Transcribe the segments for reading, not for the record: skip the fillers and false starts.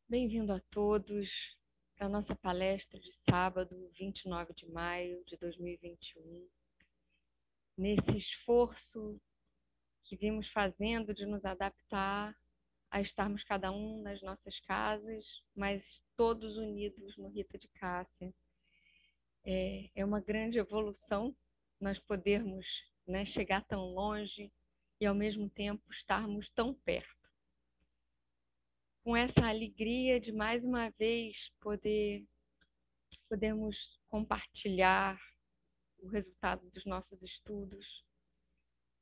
Bem-vindo a todos para a nossa palestra de sábado, 29 de maio de 2021. Nesse esforço que vimos fazendo de nos adaptar a estarmos cada um nas nossas casas, mas todos unidos no Rita de Cássia. É uma grande evolução nós podermos, chegar tão longe e, ao mesmo tempo, estarmos tão perto. Com essa alegria de, mais uma vez, podemos compartilhar o resultado dos nossos estudos.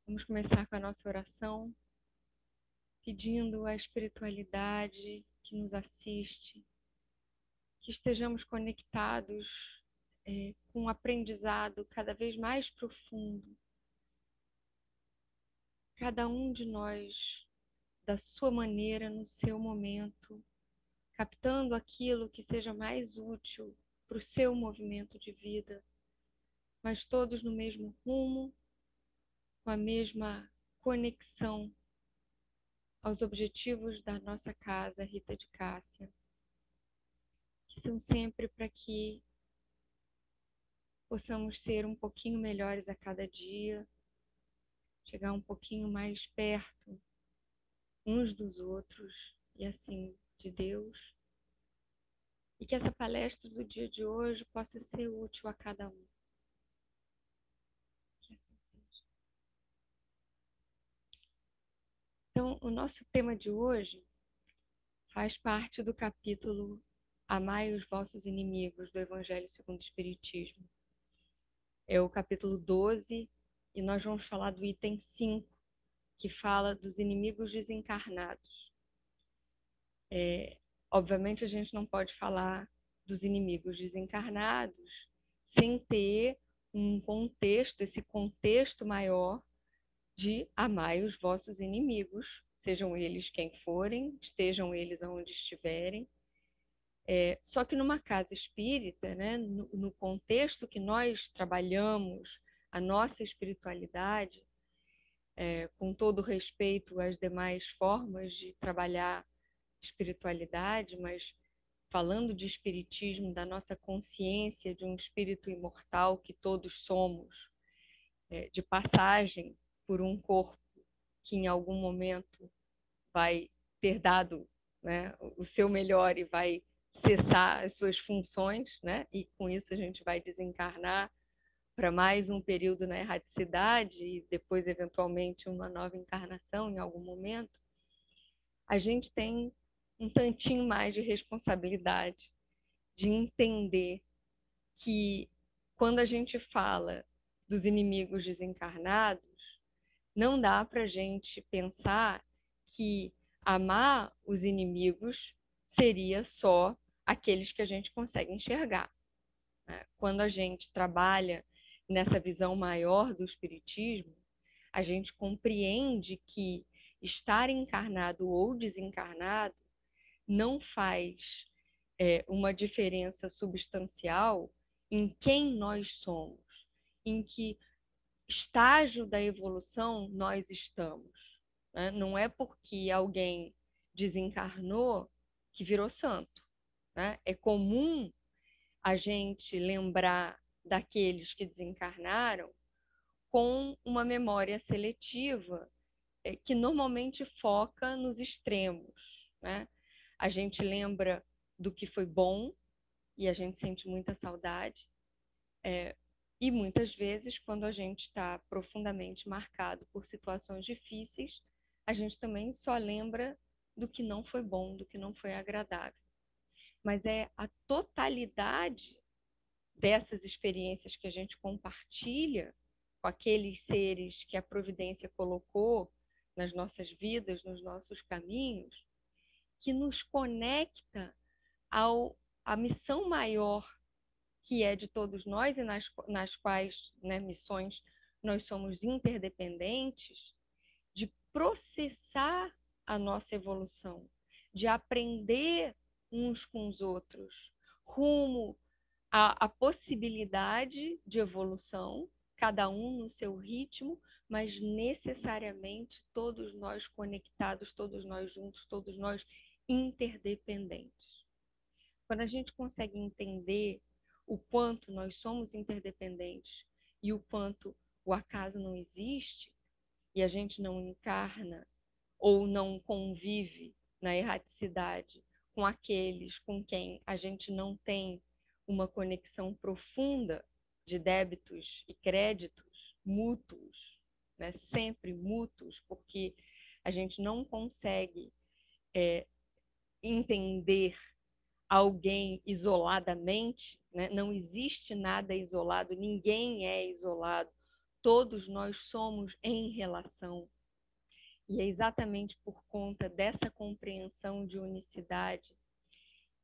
Vamos começar com a nossa oração, pedindo à espiritualidade que nos assiste, que estejamos conectados com um aprendizado cada vez mais profundo. Cada um de nós, da sua maneira, no seu momento, captando aquilo que seja mais útil para o seu movimento de vida, mas todos no mesmo rumo, com a mesma conexão aos objetivos da nossa casa Rita de Cássia, que são sempre para que possamos ser um pouquinho melhores a cada dia, chegar um pouquinho mais perto uns dos outros e assim de Deus, e que essa palestra do dia de hoje possa ser útil a cada um. Que assim seja. Então, o nosso tema de hoje faz parte do capítulo Amai os vossos inimigos, do Evangelho segundo o Espiritismo. É o capítulo 12, e nós vamos falar do item 5, que fala dos inimigos desencarnados. Obviamente, a gente não pode falar dos inimigos desencarnados sem ter um contexto, esse contexto maior de amai os vossos inimigos, sejam eles quem forem, estejam eles aonde estiverem. Só que numa casa espírita, no contexto que nós trabalhamos a nossa espiritualidade, com todo respeito às demais formas de trabalhar espiritualidade, mas falando de espiritismo, da nossa consciência de um espírito imortal que todos somos, de passagem por um corpo que em algum momento vai ter dado, o seu melhor e vai cessar as suas funções, e com isso a gente vai desencarnar para mais um período na erraticidade e depois, eventualmente, uma nova encarnação em algum momento. A gente tem um tantinho mais de responsabilidade de entender que, quando a gente fala dos inimigos desencarnados, não dá para a gente pensar que amar os inimigos seria só aqueles que a gente consegue enxergar. Quando a gente trabalha nessa visão maior do espiritismo, a gente compreende que estar encarnado ou desencarnado não faz uma diferença substancial em quem nós somos, em que estágio da evolução nós estamos. Não é porque alguém desencarnou que virou santo. É comum a gente lembrar daqueles que desencarnaram com uma memória seletiva que normalmente foca nos extremos. A gente lembra do que foi bom e a gente sente muita saudade. E muitas vezes, quando a gente está profundamente marcado por situações difíceis, a gente também só lembra do que não foi bom, do que não foi agradável. Mas é a totalidade dessas experiências que a gente compartilha com aqueles seres que a providência colocou nas nossas vidas, nos nossos caminhos, que nos conecta à missão maior que é de todos nós e nas quais, missões, nós somos interdependentes, de processar a nossa evolução, de aprender uns com os outros, rumo à possibilidade de evolução, cada um no seu ritmo, mas necessariamente todos nós conectados, todos nós juntos, todos nós interdependentes. Quando a gente consegue entender o quanto nós somos interdependentes e o quanto o acaso não existe, e a gente não encarna ou não convive na erraticidade com aqueles com quem a gente não tem uma conexão profunda de débitos e créditos mútuos, né? Sempre mútuos, porque a gente não consegue entender alguém isoladamente, né? Não existe nada isolado, ninguém é isolado, todos nós somos em relação. E é exatamente por conta dessa compreensão de unicidade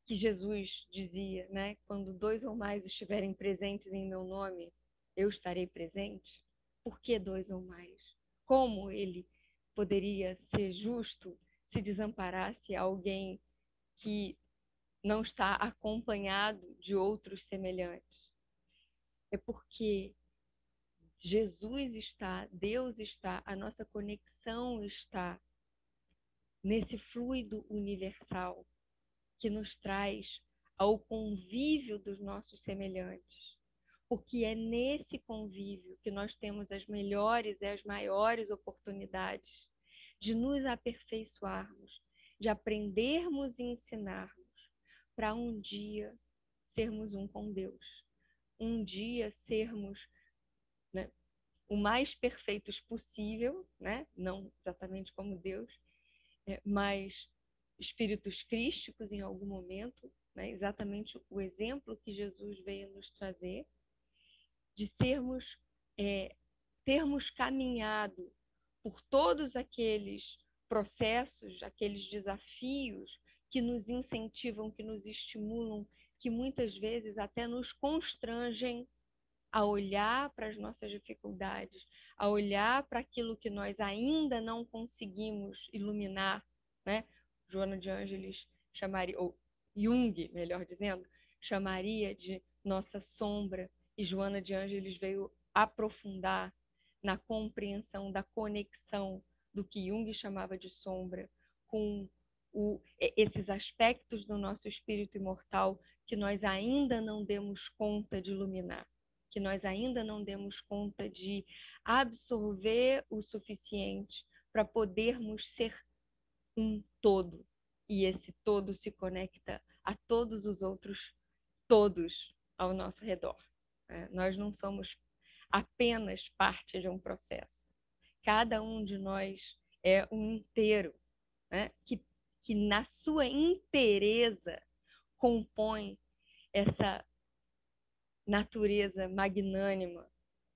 que Jesus dizia, né? Quando 2 ou mais estiverem presentes em meu nome, eu estarei presente. Por que 2 ou mais? Como ele poderia ser justo se desamparasse alguém que não está acompanhado de outros semelhantes? É porque Jesus está, Deus está, a nossa conexão está nesse fluido universal que nos traz ao convívio dos nossos semelhantes. Porque é nesse convívio que nós temos as melhores e as maiores oportunidades de nos aperfeiçoarmos, de aprendermos e ensinarmos, para um dia sermos um com Deus, um dia sermos, né, o mais perfeitos possível, né? Não exatamente como Deus, mas espíritos crísticos em algum momento, né? Exatamente o exemplo que Jesus veio nos trazer, de sermos, termos caminhado por todos aqueles processos, aqueles desafios que nos incentivam, que nos estimulam, que muitas vezes até nos constrangem a olhar para as nossas dificuldades, a olhar para aquilo que nós ainda não conseguimos iluminar, né? Joana de Ângeles chamaria, ou Jung, melhor dizendo, chamaria de nossa sombra, e Joana de Ângeles veio aprofundar na compreensão da conexão do que Jung chamava de sombra com esses aspectos do nosso espírito imortal que nós ainda não demos conta de iluminar, que nós ainda não demos conta de absorver o suficiente para podermos ser um todo. E esse todo se conecta a todos os outros todos ao nosso redor. Nós não somos apenas parte de um processo. Cada um de nós é um inteiro, né? que na sua inteireza compõe essa natureza magnânima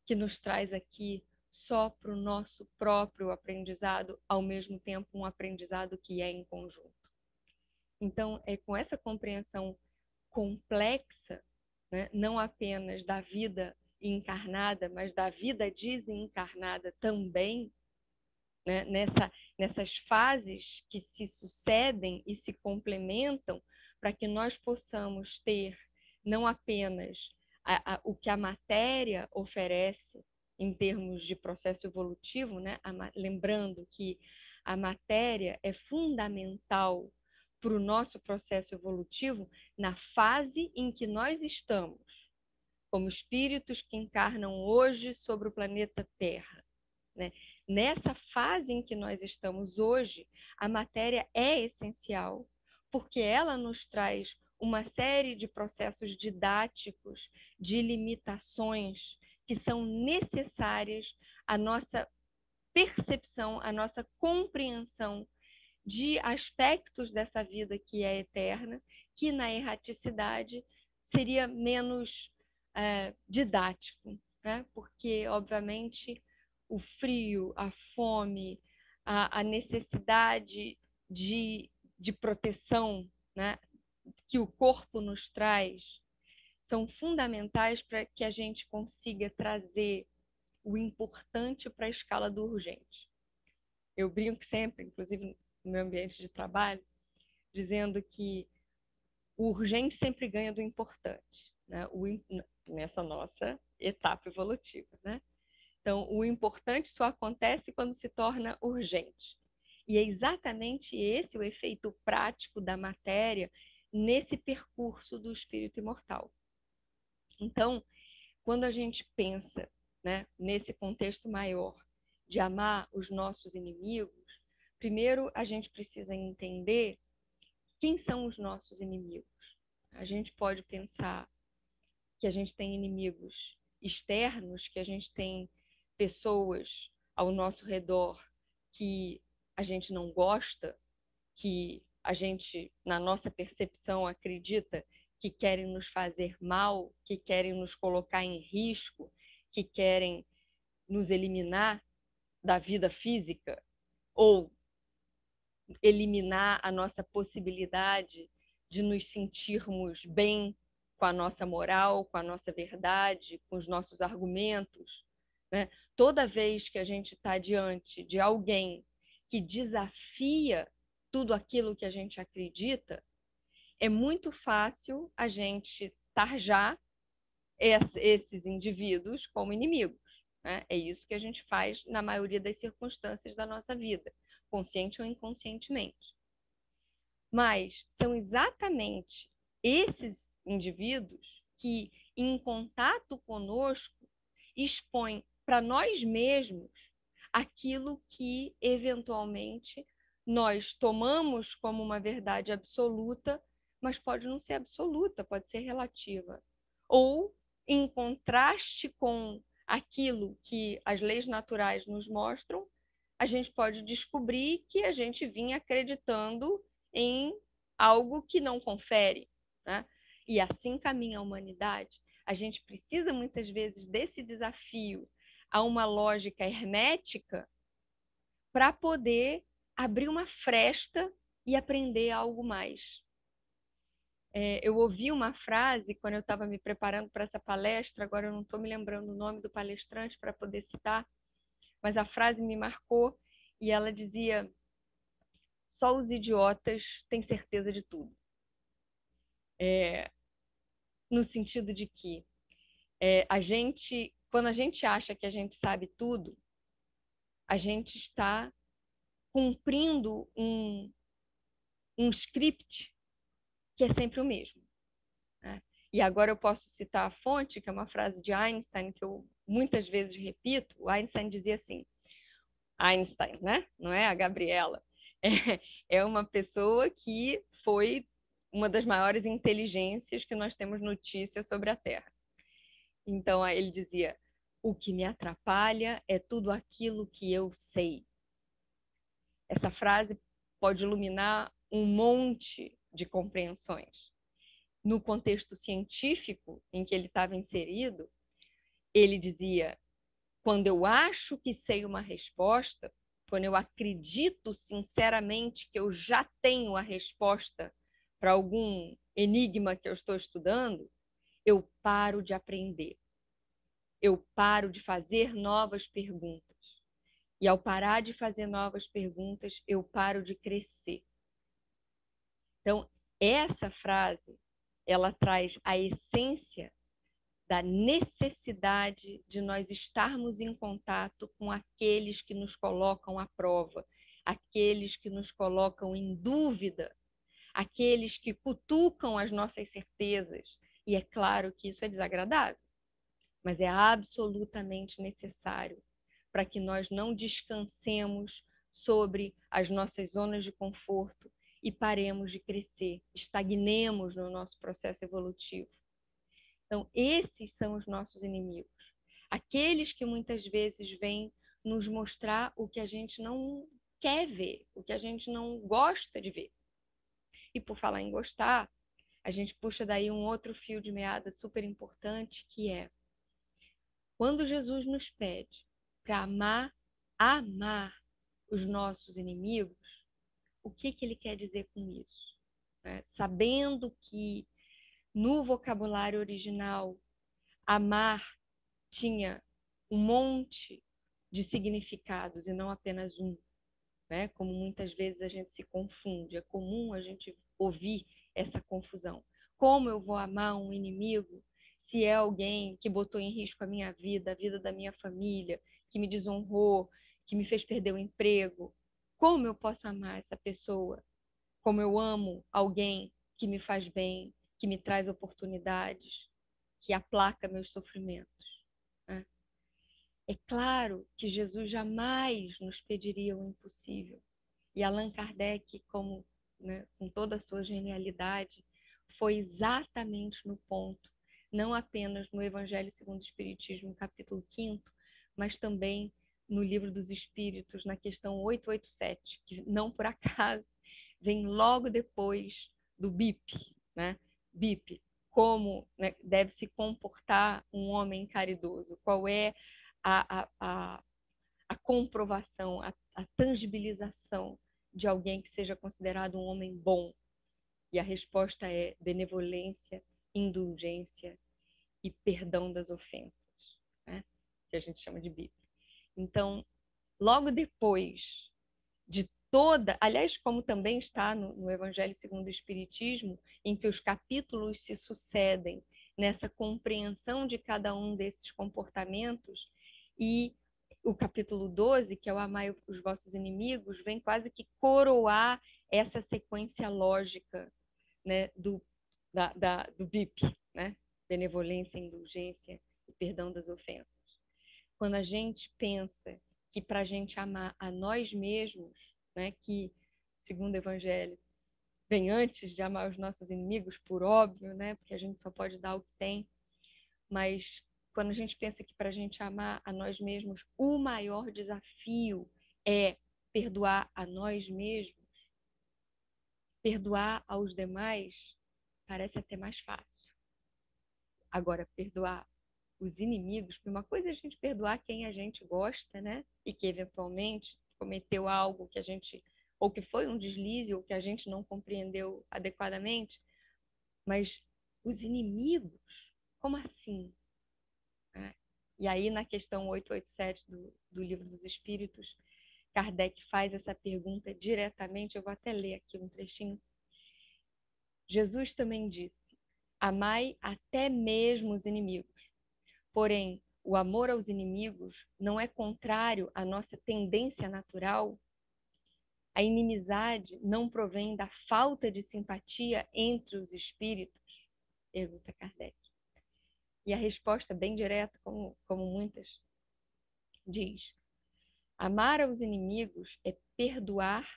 que nos traz aqui só para o nosso próprio aprendizado, ao mesmo tempo um aprendizado que é em conjunto. Então, é com essa compreensão complexa, né, não apenas da vida encarnada, mas da vida desencarnada também, né, nessas fases que se sucedem e se complementam, para que nós possamos ter não apenas o que a matéria oferece em termos de processo evolutivo, né? Lembrando que a matéria é fundamental para o nosso processo evolutivo na fase em que nós estamos, como espíritos que encarnam hoje sobre o planeta Terra, né? Nessa fase em que nós estamos hoje, a matéria é essencial, porque ela nos traz uma série de processos didáticos, de limitações que são necessárias à nossa percepção, à nossa compreensão de aspectos dessa vida que é eterna, que na erraticidade seria menos didático, né? Porque, obviamente, o frio, a fome, a necessidade de proteção, né, que o corpo nos traz, são fundamentais para que a gente consiga trazer o importante para a escala do urgente. Eu brinco sempre, inclusive no meu ambiente de trabalho, dizendo que o urgente sempre ganha do importante, né? Nessa nossa etapa evolutiva, né? Então, o importante só acontece quando se torna urgente. E é exatamente esse o efeito prático da matéria nesse percurso do espírito imortal. Então, quando a gente pensa, né, nesse contexto maior de amar os nossos inimigos, primeiro a gente precisa entender quem são os nossos inimigos. A gente pode pensar que a gente tem inimigos externos, que a gente tem pessoas ao nosso redor que a gente não gosta, que a gente, na nossa percepção, acredita que querem nos fazer mal, que querem nos colocar em risco, que querem nos eliminar da vida física ou eliminar a nossa possibilidade de nos sentirmos bem com a nossa moral, com a nossa verdade, com os nossos argumentos, né? Toda vez que a gente está diante de alguém que desafia tudo aquilo que a gente acredita, é muito fácil a gente tarjar esses indivíduos como inimigos, né? É isso que a gente faz na maioria das circunstâncias da nossa vida, consciente ou inconscientemente. Mas são exatamente esses indivíduos que, em contato conosco, expõem para nós mesmos aquilo que, eventualmente, nós tomamos como uma verdade absoluta, mas pode não ser absoluta, pode ser relativa. Ou, em contraste com aquilo que as leis naturais nos mostram, a gente pode descobrir que a gente vinha acreditando em algo que não confere, né? E assim caminha a humanidade. A gente precisa muitas vezes desse desafio a uma lógica hermética para poder abrir uma fresta e aprender algo mais. Eu ouvi uma frase quando eu estava me preparando para essa palestra, agora eu não estou me lembrando o nome do palestrante para poder citar, mas a frase me marcou e ela dizia: só os idiotas têm certeza de tudo. No sentido de que quando a gente acha que a gente sabe tudo, a gente está cumprindo um script que é sempre o mesmo, né? E agora eu posso citar a fonte, que é uma frase de Einstein, que eu muitas vezes repito. O Einstein dizia assim, Einstein, né? Não é a Gabriela. É uma pessoa que foi uma das maiores inteligências que nós temos notícia sobre a Terra. Então, ele dizia, o que me atrapalha é tudo aquilo que eu sei. Essa frase pode iluminar um monte de compreensões. No contexto científico em que ele estava inserido, ele dizia, quando eu acho que sei uma resposta, quando eu acredito sinceramente que eu já tenho a resposta para algum enigma que eu estou estudando, eu paro de aprender. Eu paro de fazer novas perguntas. E ao parar de fazer novas perguntas, eu paro de crescer. Então, essa frase, ela traz a essência da necessidade de nós estarmos em contato com aqueles que nos colocam à prova, aqueles que nos colocam em dúvida, aqueles que cutucam as nossas certezas. E é claro que isso é desagradável, mas é absolutamente necessário para que nós não descansemos sobre as nossas zonas de conforto e paremos de crescer, estagnemos no nosso processo evolutivo. Então, esses são os nossos inimigos. Aqueles que muitas vezes vêm nos mostrar o que a gente não quer ver, o que a gente não gosta de ver. E por falar em gostar, a gente puxa daí um outro fio de meada super importante, que é quando Jesus nos pede para amar os nossos inimigos, o que ele quer dizer com isso? Sabendo que no vocabulário original, amar tinha um monte de significados e não apenas um, né? Como muitas vezes a gente se confunde. É comum a gente ouvir essa confusão. Como eu vou amar um inimigo se é alguém que botou em risco a vida da minha família, que me desonrou, que me fez perder o emprego? Como eu posso amar essa pessoa? Como eu amo alguém que me faz bem, que me traz oportunidades, que aplaca meus sofrimentos, né? É claro que Jesus jamais nos pediria o impossível. E Allan Kardec, como, né, com toda a sua genialidade, foi exatamente no ponto, não apenas no Evangelho segundo o Espiritismo, capítulo 5º, mas também no Livro dos Espíritos, na questão 887, que não por acaso vem logo depois do BIP, né? BIP, como, né, deve se comportar um homem caridoso, qual é a comprovação, a tangibilização de alguém que seja considerado um homem bom. E a resposta é benevolência, indulgência e perdão das ofensas, né? Que a gente chama de Bíblia. Então, logo depois de toda, aliás, como também está no Evangelho segundo o Espiritismo, em que os capítulos se sucedem nessa compreensão de cada um desses comportamentos, e o capítulo 12, que é o Amai os vossos inimigos, vem quase que coroar essa sequência lógica, né, do BIP, né? Benevolência, indulgência e perdão das ofensas. Quando a gente pensa que para a gente amar a nós mesmos, né, que, segundo o Evangelho, vem antes de amar os nossos inimigos, por óbvio, né, porque a gente só pode dar o que tem, mas quando a gente pensa que para a gente amar a nós mesmos, o maior desafio é perdoar a nós mesmos, perdoar aos demais parece até mais fácil. Agora, perdoar os inimigos, porque uma coisa é a gente perdoar quem a gente gosta, né? E que eventualmente cometeu algo que a gente, ou que foi um deslize, ou que a gente não compreendeu adequadamente, mas os inimigos, como assim? E aí, na questão 887 do Livro dos Espíritos, Kardec faz essa pergunta diretamente, eu vou até ler aqui um trechinho. Jesus também disse: amai até mesmo os inimigos. Porém, o amor aos inimigos não é contrário à nossa tendência natural? A inimizade não provém da falta de simpatia entre os espíritos? Pergunta Kardec. E a resposta, bem direta, como muitas, diz: amar aos inimigos é perdoar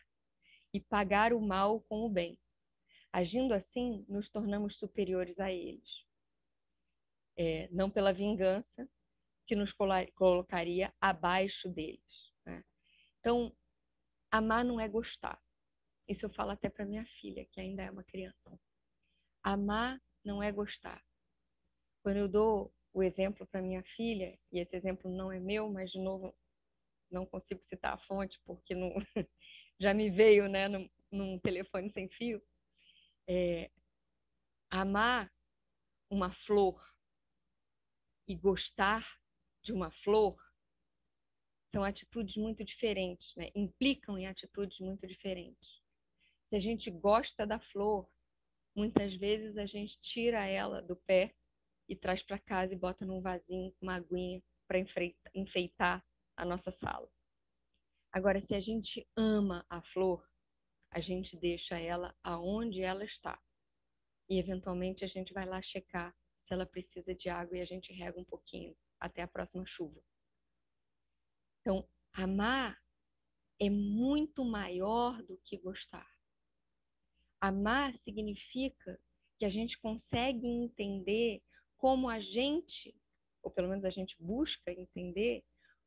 e pagar o mal com o bem. Agindo assim, nos tornamos superiores a eles. Não pela vingança, que nos colocaria abaixo deles, né? Então, amar não é gostar. Isso eu falo até para minha filha, que ainda é uma criança. Amar não é gostar. Quando eu dou o exemplo para minha filha, e esse exemplo não é meu, mas, de novo, não consigo citar a fonte, porque não, já me veio, né, num telefone sem fio. Amar uma flor e gostar de uma flor são atitudes muito diferentes, né? Implicam em atitudes muito diferentes. Se a gente gosta da flor, muitas vezes a gente tira ela do pé e traz para casa e bota num vasinho com uma aguinha para enfeitar a nossa sala. Agora, se a gente ama a flor, a gente deixa ela aonde ela está. E, eventualmente, a gente vai lá checar se ela precisa de água e a gente rega um pouquinho até a próxima chuva. Então, amar é muito maior do que gostar. Amar significa que a gente consegue entender como a gente, ou pelo menos a gente busca entender,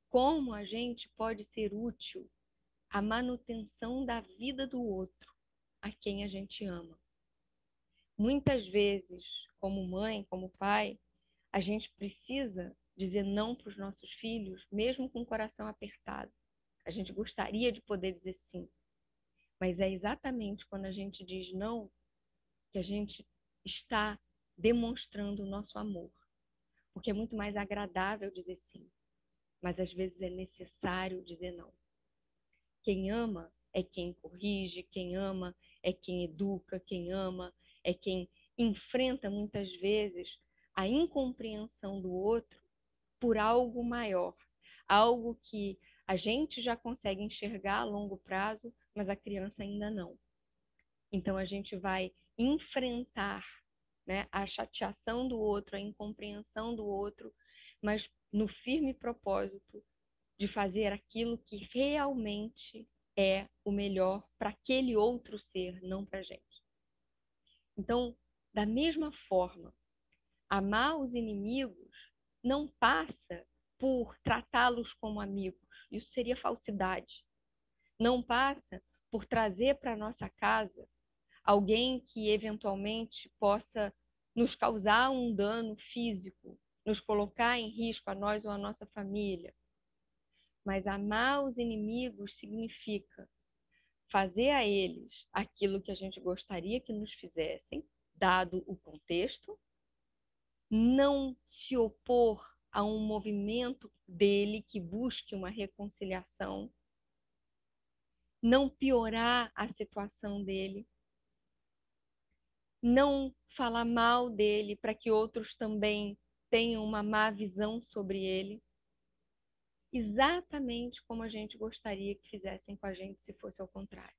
como a gente pode ser útil à manutenção da vida do outro, a quem a gente ama. Muitas vezes, como mãe, como pai, a gente precisa dizer não para os nossos filhos, mesmo com o coração apertado. A gente gostaria de poder dizer sim, mas é exatamente quando a gente diz não que a gente está demonstrando o nosso amor. Porque é muito mais agradável dizer sim, mas às vezes é necessário dizer não. Quem ama é quem corrige, quem ama é quem educa, quem ama é quem enfrenta muitas vezes a incompreensão do outro por algo maior, algo que A gente já consegue enxergar a longo prazo, mas a criança ainda não. Então, a gente vai enfrentar, né, a chateação do outro, a incompreensão do outro, mas no firme propósito de fazer aquilo que realmente é o melhor para aquele outro ser, não para a gente. Então, da mesma forma, amar os inimigos não passa por tratá-los como amigos. Isso seria falsidade. Não passa por trazer para nossa casa alguém que eventualmente possa nos causar um dano físico, nos colocar em risco a nós ou a nossa família. Mas amar os inimigos significa fazer a eles aquilo que a gente gostaria que nos fizessem, dado o contexto, não se opor a um movimento dele que busque uma reconciliação, não piorar a situação dele, não falar mal dele para que outros também tenham uma má visão sobre ele, exatamente como a gente gostaria que fizessem com a gente se fosse ao contrário.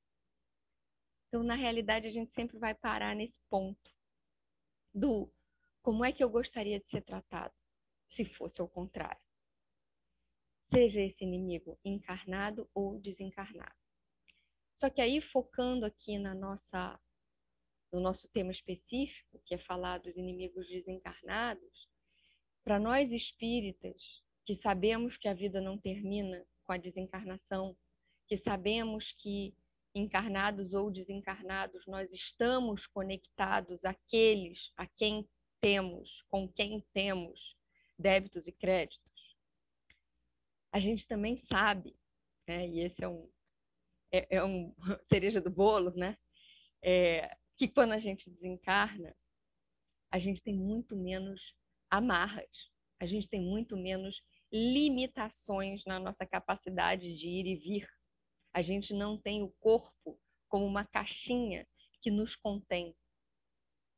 Então, na realidade, a gente sempre vai parar nesse ponto do como é que eu gostaria de ser tratado se fosse ao contrário. Seja esse inimigo encarnado ou desencarnado. Só que aí, focando aqui no nosso tema específico, que é falar dos inimigos desencarnados, para nós espíritas, que sabemos que a vida não termina com a desencarnação, que sabemos que encarnados ou desencarnados, nós estamos conectados àqueles a quem temos, com quem temos débitos e créditos. A gente também sabe, né, e esse é um cereja do bolo, né, que quando a gente desencarna, a gente tem muito menos amarras, a gente tem muito menos limitações na nossa capacidade de ir e vir. A gente não tem o corpo como uma caixinha que nos contém,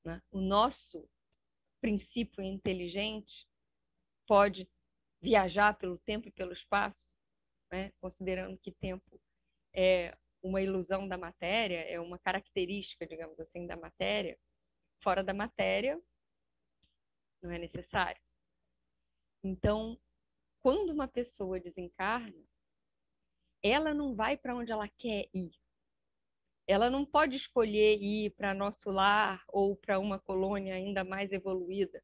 né? O nosso princípio inteligente pode viajar pelo tempo e pelo espaço, né? Considerando que tempo é uma ilusão da matéria, é uma característica, digamos assim, da matéria. Fora da matéria, não é necessário. Então, quando uma pessoa desencarna, ela não vai para onde ela quer ir. Ela não pode escolher ir para nosso lar ou para uma colônia ainda mais evoluída,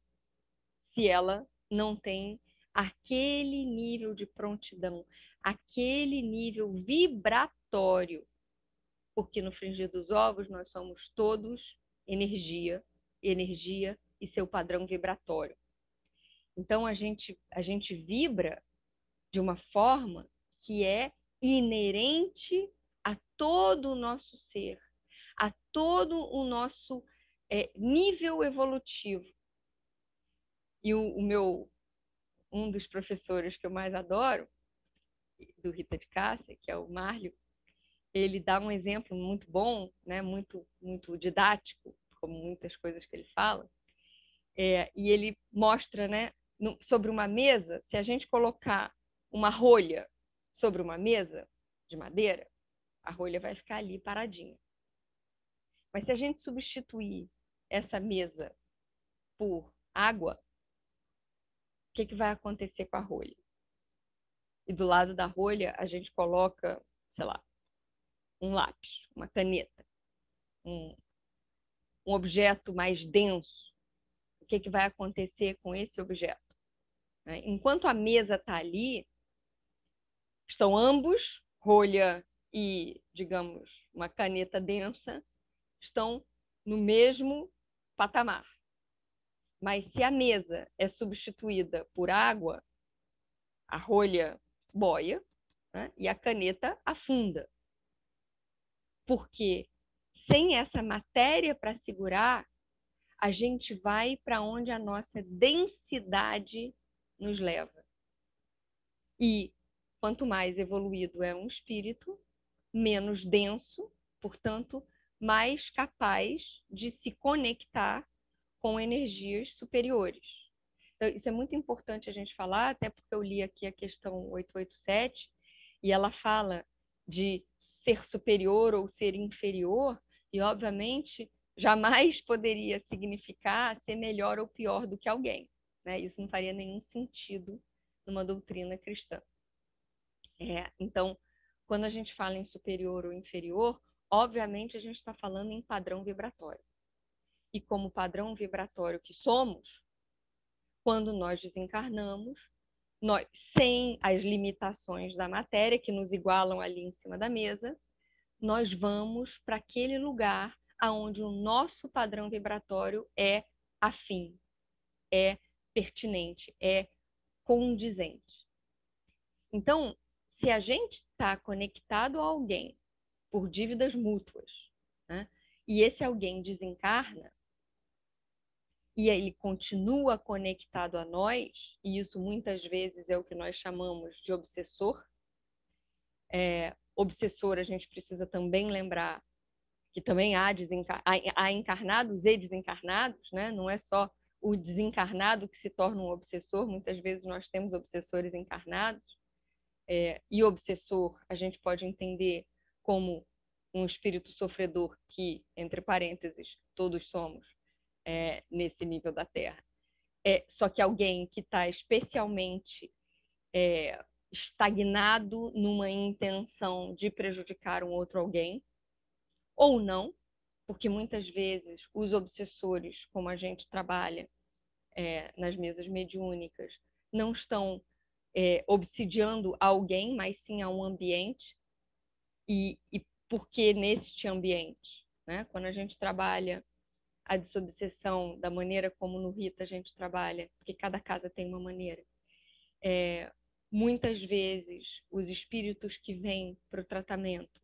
se ela não tem aquele nível de prontidão, aquele nível vibratório. Porque no frigir dos ovos nós somos todos energia, energia e seu padrão vibratório. Então a gente vibra de uma forma que é inerente a todo o nosso ser, a todo o nosso nível evolutivo. E um dos professores que eu mais adoro, do Rita de Cássia, que é o Márlio, ele dá um exemplo muito bom, né, muito, muito didático, como muitas coisas que ele fala, e ele mostra, né, sobre uma mesa, se a gente colocar uma rolha sobre uma mesa de madeira, a rolha vai ficar ali paradinha. Mas se a gente substituir essa mesa por água, o que vai acontecer com a rolha? E do lado da rolha a gente coloca, sei lá, um lápis, uma caneta, um objeto mais denso. O que vai acontecer com esse objeto? Enquanto a mesa está ali, estão ambos, rolha e, digamos, uma caneta densa, estão no mesmo patamar. Mas se a mesa é substituída por água, a rolha boia, né, e a caneta afunda. Porque sem essa matéria para segurar, a gente vai para onde a nossa densidade nos leva. E quanto mais evoluído é um espírito, menos denso, portanto, mais capaz de se conectar com energias superiores. Então, isso é muito importante a gente falar, até porque eu li aqui a questão 887, E ela fala de ser superior ou ser inferior, e obviamente jamais poderia significar ser melhor ou pior do que alguém, né? Isso não faria nenhum sentido numa doutrina cristã. Então, quando a gente fala em superior ou inferior, obviamente a gente está falando em padrão vibratório. E como padrão vibratório que somos, quando nós desencarnamos, nós, sem as limitações da matéria que nos igualam ali em cima da mesa, nós vamos para aquele lugar aonde o nosso padrão vibratório é afim, é pertinente, é condizente. Então, se a gente está conectado a alguém por dívidas mútuas, né, e esse alguém desencarna, e ele continua conectado a nós, e isso muitas vezes é o que nós chamamos de obsessor. Obsessor, a gente precisa também lembrar que também há encarnados e desencarnados, né? Não é só o desencarnado que se torna um obsessor, muitas vezes nós temos obsessores encarnados, e obsessor a gente pode entender como um espírito sofredor que, entre parênteses, todos somos nesse nível da Terra. Só que alguém que está especialmente estagnado numa intenção de prejudicar um outro alguém, ou não, porque muitas vezes os obsessores, como a gente trabalha nas mesas mediúnicas, não estão obsidiando alguém, mas sim a um ambiente, e porque neste ambiente, né, quando a gente trabalha a desobsessão da maneira como no Rita a gente trabalha, porque cada casa tem uma maneira, muitas vezes os espíritos que vêm para o tratamento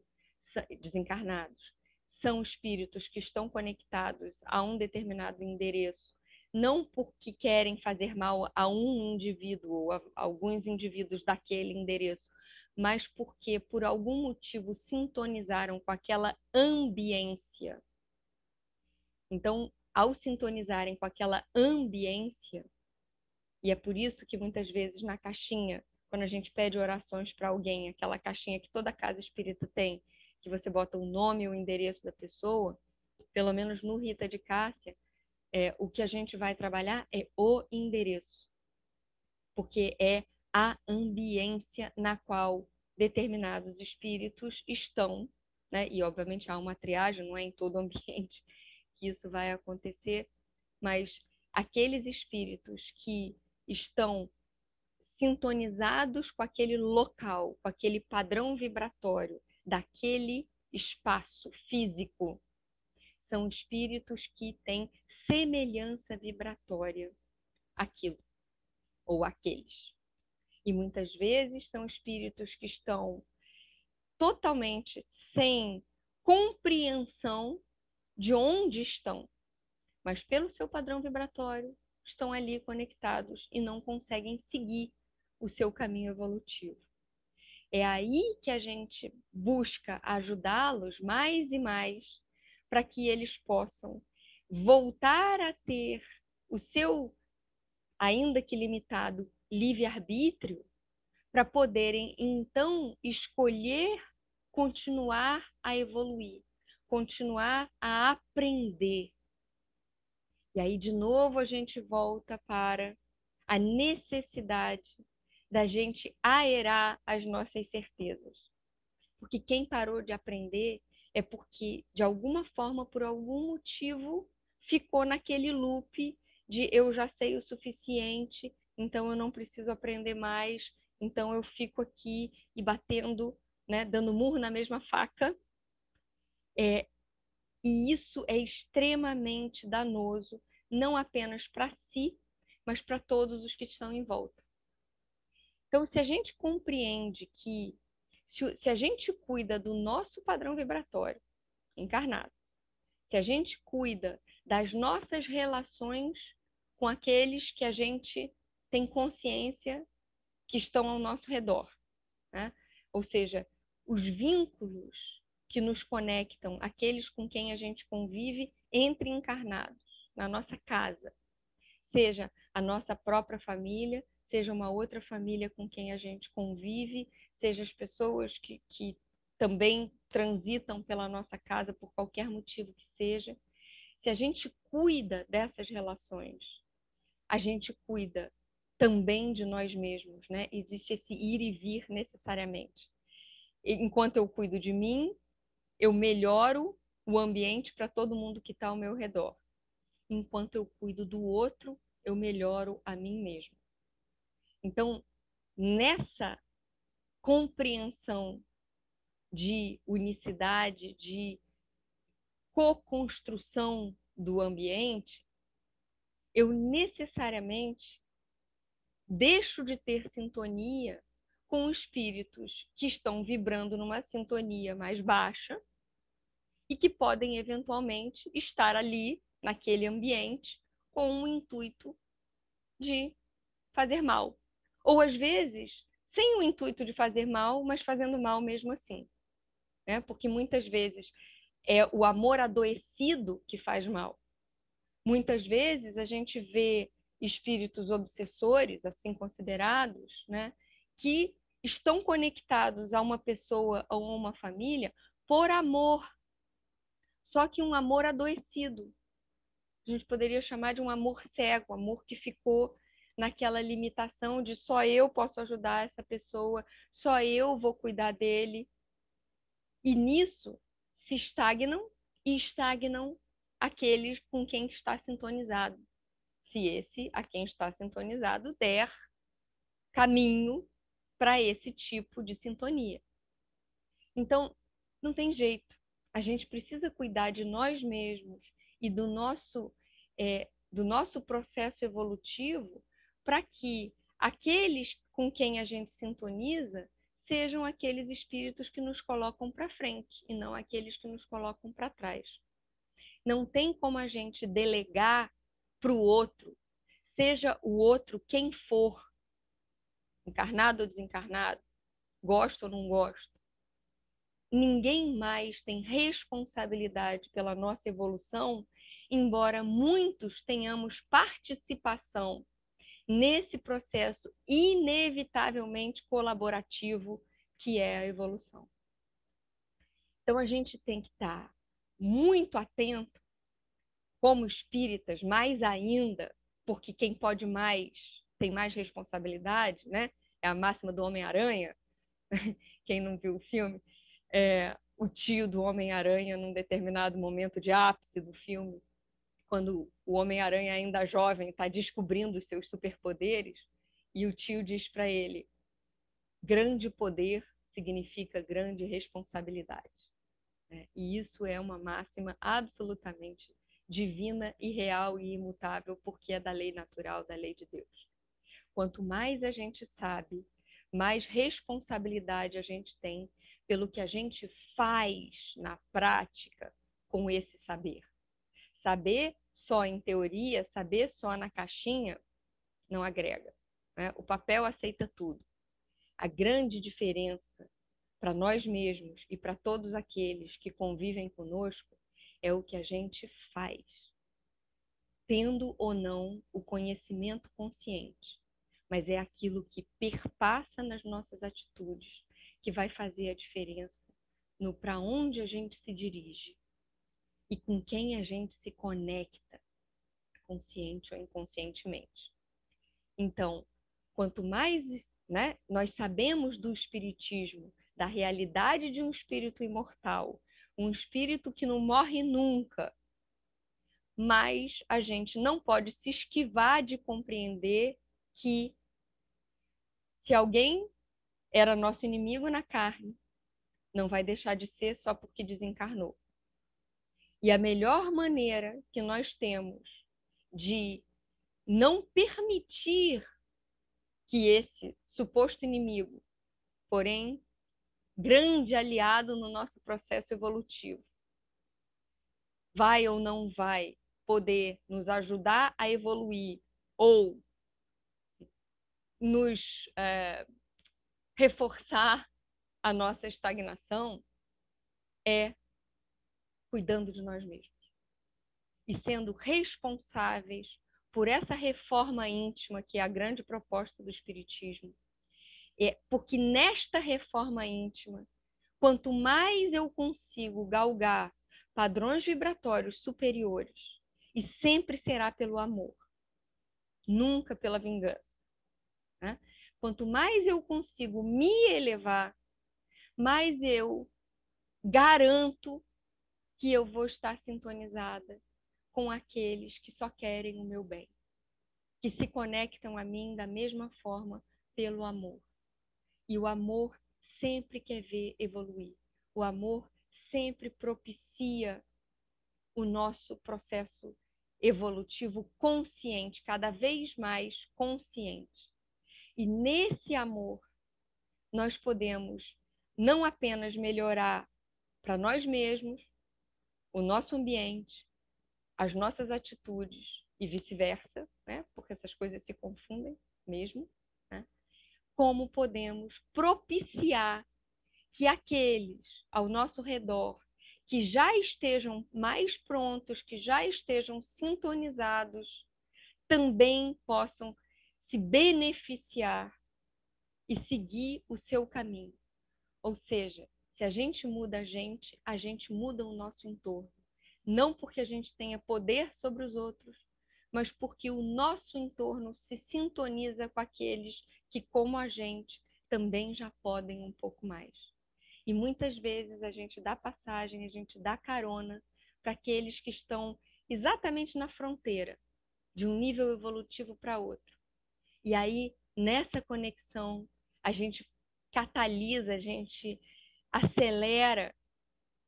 desencarnados são espíritos que estão conectados a um determinado endereço, não porque querem fazer mal a um indivíduo ou a alguns indivíduos daquele endereço, mas porque por algum motivo sintonizaram com aquela ambiência. Então, ao sintonizarem com aquela ambiência, e é por isso que muitas vezes na caixinha, quando a gente pede orações para alguém, aquela caixinha que toda casa espírita tem, que você bota o nome e o endereço da pessoa, pelo menos no Rita de Cássia, o que a gente vai trabalhar é o endereço, porque é a ambiência na qual determinados espíritos estão, né? E obviamente há uma triagem, não é em todo ambiente que isso vai acontecer, mas aqueles espíritos que estão sintonizados com aquele local, com aquele padrão vibratório daquele espaço físico, são espíritos que têm semelhança vibratória àquilo ou àqueles. E muitas vezes são espíritos que estão totalmente sem compreensão de onde estão, mas pelo seu padrão vibratório estão ali conectados e não conseguem seguir o seu caminho evolutivo. É aí que a gente busca ajudá-los mais e mais para que eles possam voltar a ter o seu, ainda que limitado, livre-arbítrio, para poderem então escolher continuar a evoluir, continuar a aprender. E aí, de novo, a gente volta para a necessidade da gente aerar as nossas certezas. Porque quem parou de aprender é porque, de alguma forma, por algum motivo, ficou naquele loop de eu já sei o suficiente, então eu não preciso aprender mais, então eu fico aqui e batendo, né, dando murro na mesma faca. E isso é extremamente danoso, não apenas para si, mas para todos os que estão em volta. Então, se a gente compreende que, se a gente cuida do nosso padrão vibratório encarnado, se a gente cuida das nossas relações com aqueles que a gente tem consciência que estão ao nosso redor, né? Ou seja, os vínculos que nos conectam, aqueles com quem a gente convive entre encarnados, na nossa casa, seja a nossa própria família, seja uma outra família com quem a gente convive, seja as pessoas que também transitam pela nossa casa por qualquer motivo que seja. Se a gente cuida dessas relações, a gente cuida também de nós mesmos, né? Existe esse ir e vir necessariamente. Enquanto eu cuido de mim, eu melhoro o ambiente para todo mundo que está ao meu redor. Enquanto eu cuido do outro, eu melhoro a mim mesmo. Então, nessa compreensão de unicidade, de co-construção do ambiente, eu necessariamente deixo de ter sintonia com espíritos que estão vibrando numa sintonia mais baixa e que podem eventualmente estar ali, naquele ambiente, com o intuito de fazer mal. Ou às vezes, sem o intuito de fazer mal, mas fazendo mal mesmo assim. Né? Porque muitas vezes é o amor adoecido que faz mal. Muitas vezes a gente vê espíritos obsessores, assim considerados, né, que estão conectados a uma pessoa ou a uma família por amor, só que um amor adoecido. A gente poderia chamar de um amor cego, amor que ficou naquela limitação de só eu posso ajudar essa pessoa, só eu vou cuidar dele. E nisso se estagnam e estagnam aqueles com quem está sintonizado. Se esse a quem está sintonizado der caminho para esse tipo de sintonia. Então, não tem jeito. A gente precisa cuidar de nós mesmos e do nosso processo evolutivo para que aqueles com quem a gente sintoniza sejam aqueles espíritos que nos colocam para frente e não aqueles que nos colocam para trás. Não tem como a gente delegar para o outro, seja o outro quem for, encarnado ou desencarnado, gosto ou não gosto. Ninguém mais tem responsabilidade pela nossa evolução, embora muitos tenhamos participação nesse processo inevitavelmente colaborativo que é a evolução. Então a gente tem que estar muito atento, como espíritas, mais ainda, porque quem pode mais tem mais responsabilidade, né? É a máxima do Homem-Aranha. Quem não viu o filme, o tio do Homem-Aranha, num determinado momento de ápice do filme, quando o Homem-Aranha ainda jovem está descobrindo os seus superpoderes, e o tio diz para ele: grande poder significa grande responsabilidade. E isso é uma máxima absolutamente divina e real e imutável, porque é da lei natural, da lei de Deus. Quanto mais a gente sabe, mais responsabilidade a gente tem pelo que a gente faz na prática com esse saber. Saber só em teoria, saber só na caixinha, não agrega. Né? O papel aceita tudo. A grande diferença para nós mesmos e para todos aqueles que convivem conosco é o que a gente faz, tendo ou não o conhecimento consciente, mas é aquilo que perpassa nas nossas atitudes que vai fazer a diferença no para onde a gente se dirige e com quem a gente se conecta, consciente ou inconscientemente. Então, quanto mais, né, nós sabemos do espiritismo, da realidade de um espírito imortal, um espírito que não morre nunca, mas a gente não pode se esquivar de compreender que se alguém era nosso inimigo na carne, não vai deixar de ser só porque desencarnou. E a melhor maneira que nós temos de não permitir que esse suposto inimigo, porém grande aliado no nosso processo evolutivo, vai ou não vai poder nos ajudar a evoluir ou nos reforçar a nossa estagnação, é cuidando de nós mesmos e sendo responsáveis por essa reforma íntima, que é a grande proposta do Espiritismo. Porque nesta reforma íntima, quanto mais eu consigo galgar padrões vibratórios superiores, e sempre será pelo amor, nunca pela vingança, né? Quanto mais eu consigo me elevar, mais eu garanto que eu vou estar sintonizada com aqueles que só querem o meu bem, que se conectam a mim da mesma forma pelo amor. E o amor sempre quer ver evoluir. O amor sempre propicia o nosso processo evolutivo consciente, cada vez mais consciente. E nesse amor, nós podemos não apenas melhorar para nós mesmos, o nosso ambiente, as nossas atitudes e vice-versa, né? Porque essas coisas se confundem mesmo, né? Como podemos propiciar que aqueles ao nosso redor que já estejam mais prontos, que já estejam sintonizados, também possam se beneficiar e seguir o seu caminho. Ou seja, se a gente muda o nosso entorno. Não porque a gente tenha poder sobre os outros, mas porque o nosso entorno se sintoniza com aqueles que, como a gente, também já podem um pouco mais. E muitas vezes a gente dá passagem, a gente dá carona para aqueles que estão exatamente na fronteira de um nível evolutivo para outro. E aí, nessa conexão, a gente catalisa, a gente acelera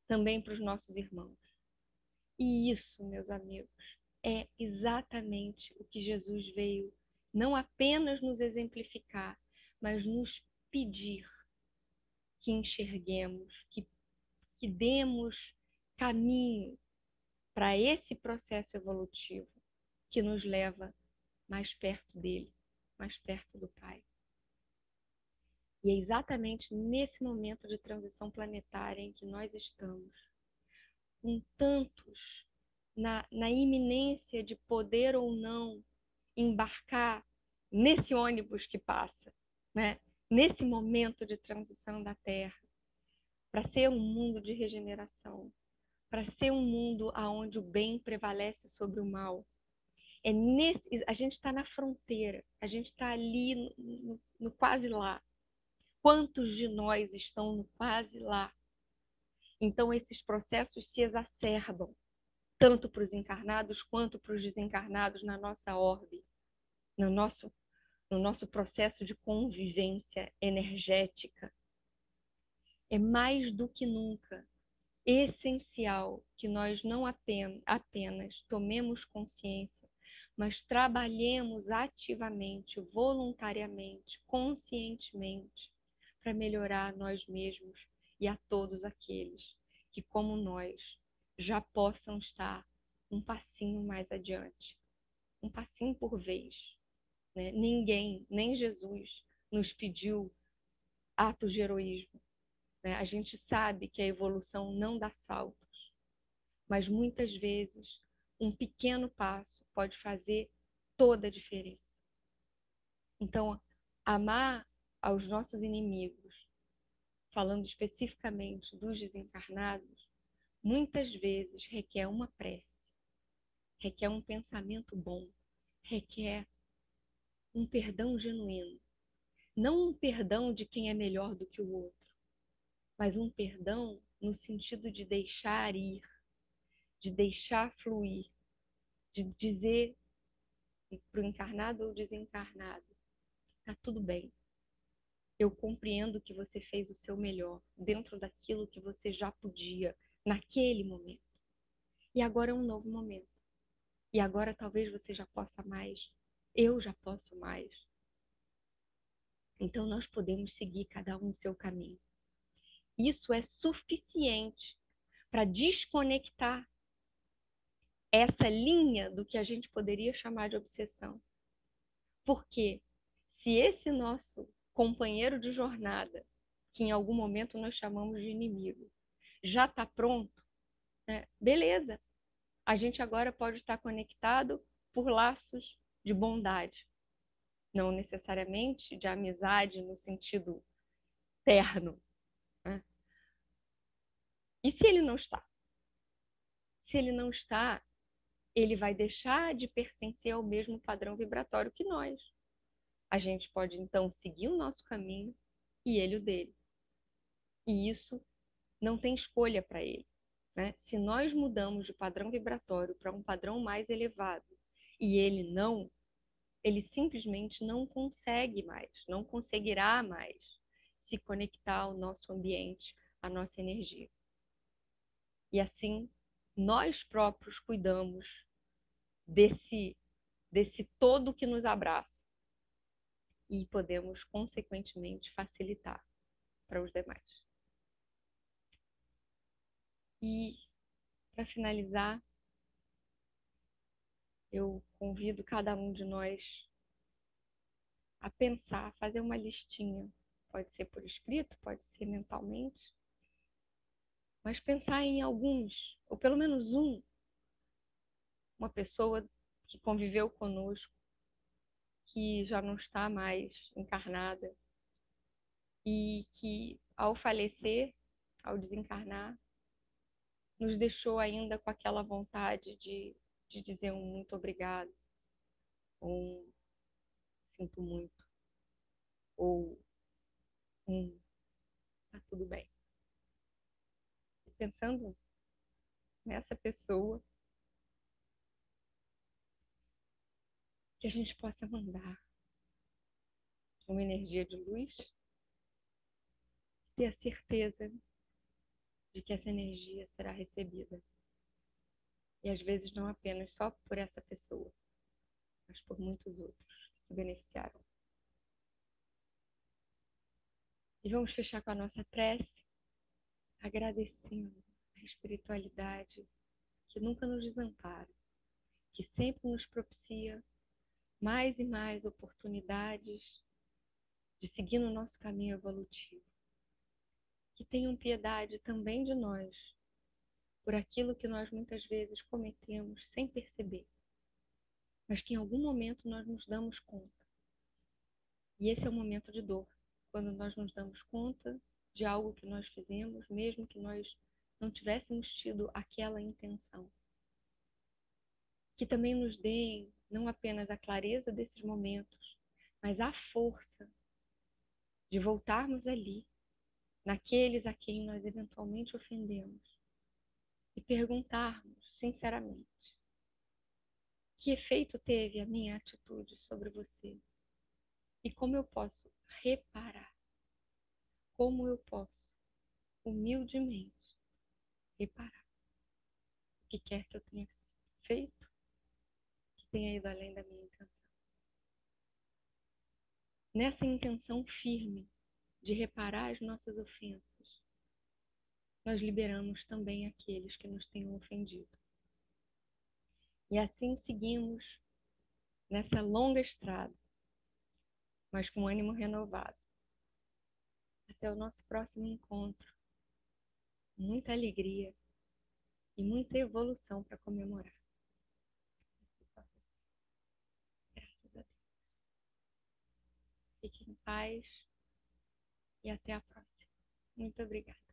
também para os nossos irmãos. E isso, meus amigos, é exatamente o que Jesus veio não apenas nos exemplificar, mas nos pedir que enxerguemos, que demos caminho para esse processo evolutivo que nos leva mais perto dele, mais perto do Pai. E é exatamente nesse momento de transição planetária em que nós estamos, com tantos na iminência de poder ou não embarcar nesse ônibus que passa, né? Nesse momento de transição da Terra, para ser um mundo de regeneração, para ser um mundo onde o bem prevalece sobre o mal. A gente está na fronteira, a gente está ali no quase lá. Quantos de nós estão no quase lá? Então, esses processos se exacerbam, tanto para os encarnados quanto para os desencarnados na nossa orbe, no nosso processo de convivência energética. É mais do que nunca essencial que nós não apenas tomemos consciência, mas trabalhemos ativamente, voluntariamente, conscientemente, para melhorar nós mesmos e a todos aqueles que, como nós, já possam estar um passinho mais adiante, um passinho por vez, né? Ninguém, nem Jesus, nos pediu atos de heroísmo. A gente sabe que a evolução não dá saltos, mas muitas vezes um pequeno passo pode fazer toda a diferença. Então, amar aos nossos inimigos, falando especificamente dos desencarnados, muitas vezes requer uma prece, requer um pensamento bom, requer um perdão genuíno. Não um perdão de quem é melhor do que o outro, mas um perdão no sentido de deixar ir, de deixar fluir, de dizer para o encarnado ou desencarnado, tá tudo bem. Eu compreendo que você fez o seu melhor dentro daquilo que você já podia naquele momento. E agora é um novo momento. E agora talvez você já possa mais. Eu já posso mais. Então nós podemos seguir cada um o seu caminho. Isso é suficiente para desconectar essa linha do que a gente poderia chamar de obsessão. Porque se esse nosso companheiro de jornada, que em algum momento nós chamamos de inimigo, já está pronto, né? Beleza. A gente agora pode estar conectado por laços de bondade, não necessariamente de amizade no sentido terno, né? E se ele não está? Se ele não está, ele vai deixar de pertencer ao mesmo padrão vibratório que nós. A gente pode, então, seguir o nosso caminho e ele o dele. E isso não tem escolha para ele, né? Se nós mudamos de padrão vibratório para um padrão mais elevado e ele não, ele simplesmente não consegue mais, não conseguirá mais se conectar ao nosso ambiente, à nossa energia. E assim, nós próprios cuidamos desse todo que nos abraça e podemos, consequentemente, facilitar para os demais. E, para finalizar, eu convido cada um de nós a pensar, a fazer uma listinha. Pode ser por escrito, pode ser mentalmente, mas pensar em alguns, ou pelo menos uma pessoa que conviveu conosco, que já não está mais encarnada e que, ao falecer, ao desencarnar, nos deixou ainda com aquela vontade de dizer um muito obrigado, ou um sinto muito, ou um tá tudo bem. E pensando nessa pessoa, que a gente possa mandar uma energia de luz, ter a certeza de que essa energia será recebida. E às vezes não apenas só por essa pessoa, mas por muitos outros que se beneficiaram. E vamos fechar com a nossa prece, agradecendo a espiritualidade que nunca nos desampara, que sempre nos propicia mais e mais oportunidades de seguir no nosso caminho evolutivo. Que tenham piedade também de nós, por aquilo que nós muitas vezes cometemos sem perceber, mas que em algum momento nós nos damos conta. E esse é o momento de dor, quando nós nos damos conta de algo que nós fizemos, mesmo que nós não tivéssemos tido aquela intenção. Que também nos deem não apenas a clareza desses momentos, mas a força de voltarmos ali, naqueles a quem nós eventualmente ofendemos, e perguntarmos sinceramente: que efeito teve a minha atitude sobre você? E como eu posso reparar? Como eu posso, humildemente, reparar o que quer que eu tenha feito, que tenha ido além da minha intenção? Nessa intenção firme de reparar as nossas ofensas, nós liberamos também aqueles que nos tenham ofendido. E assim seguimos nessa longa estrada, mas com ânimo renovado. Até o nosso próximo encontro. Muita alegria e muita evolução para comemorar. Graças a Deus. Fique em paz e até a próxima. Muito obrigada.